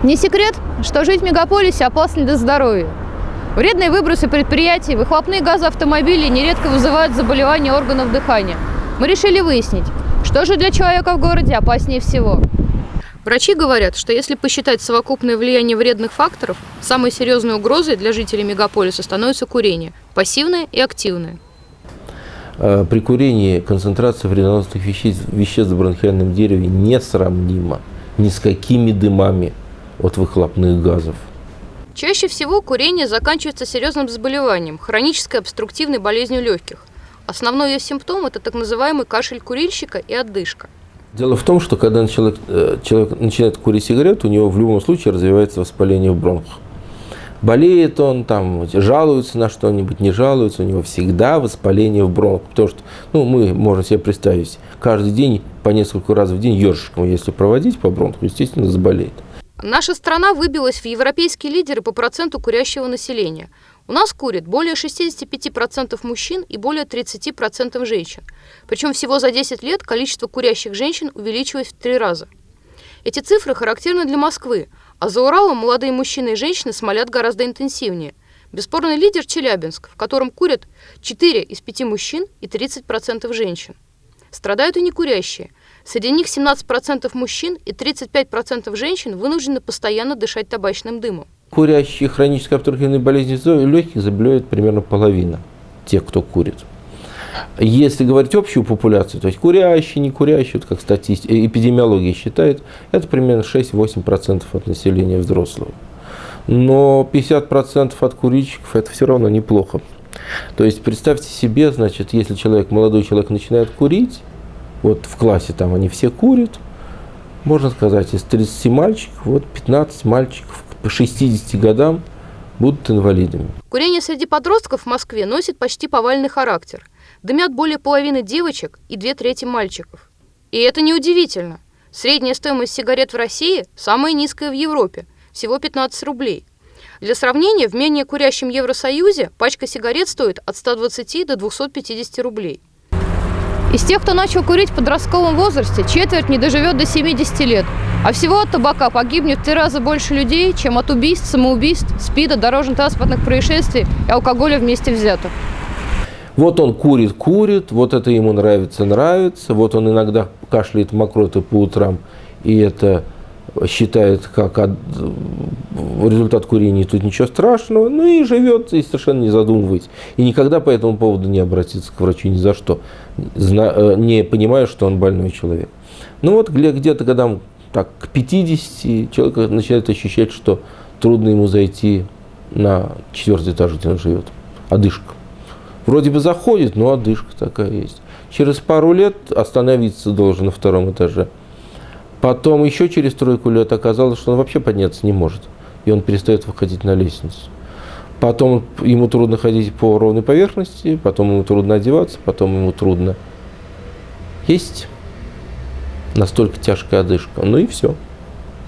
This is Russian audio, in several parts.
Не секрет, что жить в мегаполисе опасно для здоровья. Вредные выбросы предприятий, выхлопные газы автомобилей нередко вызывают заболевания органов дыхания. Мы решили выяснить, что же для человека в городе опаснее всего. Врачи говорят, что если посчитать совокупное влияние вредных факторов, самой серьезной угрозой для жителей мегаполиса становится курение – пассивное и активное. При курении концентрация вредоносных веществ в бронхиальном дереве несравнима ни с какими дымами от выхлопных газов. Чаще всего курение заканчивается серьезным заболеванием – хронической обструктивной болезнью легких. Основной ее симптом – это так называемый кашель курильщика и одышка. Дело в том, что когда человек начинает курить сигарету, у него в любом случае развивается воспаление в бронхах. Болеет он, там, жалуется на что-нибудь, не жалуется, у него всегда воспаление в бронхах. Потому что, мы можем себе представить, каждый день по несколько раз в день ёршиком, если проводить по бронху, естественно, заболеет. Наша страна выбилась в европейские лидеры по проценту курящего населения. У нас курит более 65% мужчин и более 30% женщин. Причем всего за 10 лет количество курящих женщин увеличилось в 3 раза. Эти цифры характерны для Москвы, а за Уралом молодые мужчины и женщины смолят гораздо интенсивнее. Бесспорный лидер Челябинск, в котором курят 4 из 5 мужчин и 30% женщин. Страдают и некурящие. Среди них 17% мужчин и 35% женщин вынуждены постоянно дышать табачным дымом. Курящие хронической обструктивной болезнью легких заболевает примерно половина тех, кто курит. Если говорить общую популяцию, то есть курящие, не курящие, как эпидемиология считает, это примерно 6-8% от населения взрослого. Но 50% от курильщиков это все равно неплохо. То есть представьте себе, значит, если молодой человек начинает курить, вот в классе там они все курят, можно сказать, из 30 мальчиков, 15 мальчиков по 60 годам будут инвалидами. Курение среди подростков в Москве носит почти повальный характер. Дымят более половины девочек и 2/3 мальчиков. И это неудивительно. Средняя стоимость сигарет в России самая низкая в Европе – всего 15 рублей. Для сравнения, в менее курящем Евросоюзе пачка сигарет стоит от 120 до 250 рублей. Из тех, кто начал курить в подростковом возрасте, четверть не доживет до 70 лет. А всего от табака погибнет в 3 раза больше людей, чем от убийств, самоубийств, СПИДа, дорожно-транспортных происшествий и алкоголя вместе взятых. Вот он курит, вот это ему нравится, вот он иногда кашляет мокротой по утрам, и это считает как результат курения, тут ничего страшного, и живет, и совершенно не задумывается. И никогда по этому поводу не обратится к врачу ни за что, не понимая, что он больной человек. Где-то годам к 50 человек начинает ощущать, что трудно ему зайти на 4-й этаж, где он живет. Одышка. Вроде бы заходит, но одышка такая есть. Через пару лет остановиться должен на 2-м этаже. Потом еще через 3 лет оказалось, что он вообще подняться не может. И он перестает выходить на лестницу. Потом ему трудно ходить по ровной поверхности, потом ему трудно одеваться, потом ему трудно есть. Настолько тяжкая одышка. И все.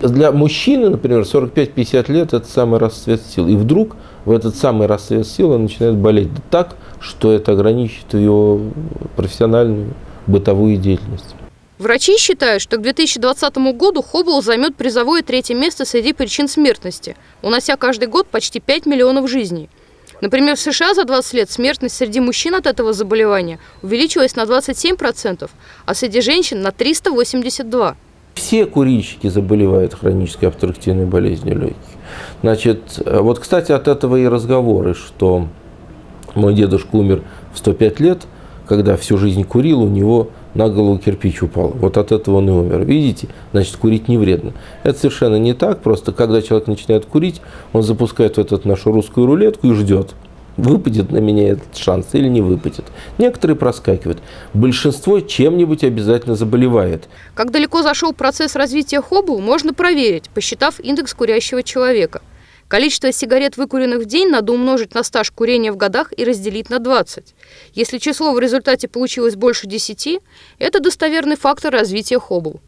Для мужчины, например, 45-50 лет – это самый расцвет сил. И вдруг в этот самый расцвет сил он начинает болеть так, что это ограничит его профессиональную бытовую деятельность. Врачи считают, что к 2020 году Хоббл займет призовое 3-е место среди причин смертности, унося каждый год почти 5 миллионов жизней. Например, в США за 20 лет смертность среди мужчин от этого заболевания увеличилась на 27%, а среди женщин на 382%. Все курильщики заболевают хронической обструктивной болезнью легких. Кстати, от этого и разговоры, что мой дедушка умер в 105 лет, когда всю жизнь курил, у него на голову кирпич упал. Вот от этого он и умер. Видите? Значит, курить не вредно. Это совершенно не так. Просто когда человек начинает курить, он запускает в эту нашу русскую рулетку и ждет, выпадет на меня этот шанс или не выпадет. Некоторые проскакивают. Большинство чем-нибудь обязательно заболевает. Как далеко зашел процесс развития Хоббл, можно проверить, посчитав индекс курящего человека. Количество сигарет, выкуренных в день, надо умножить на стаж курения в годах и разделить на 20. Если число в результате получилось больше 10, это достоверный фактор развития Хоббл.